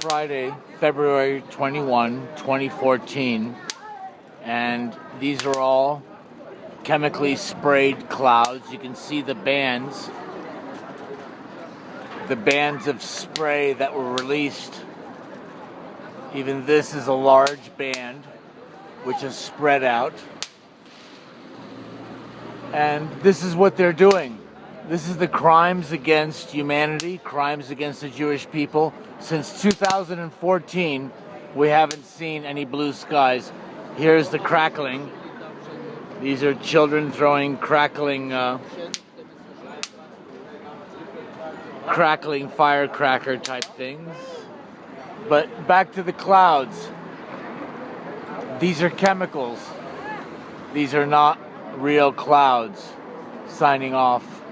Friday, February 21, 2014, and these are all chemically sprayed clouds. You can see the bands of spray that were released. Even this is a large band which is spread out. And this is what they're doing. This is the crimes against humanity, crimes against the Jewish people. Since 2014, we haven't seen any blue skies. Here's the crackling. These are children throwing crackling firecracker type things. But back to the clouds. These are chemicals. These are not real clouds. Signing off.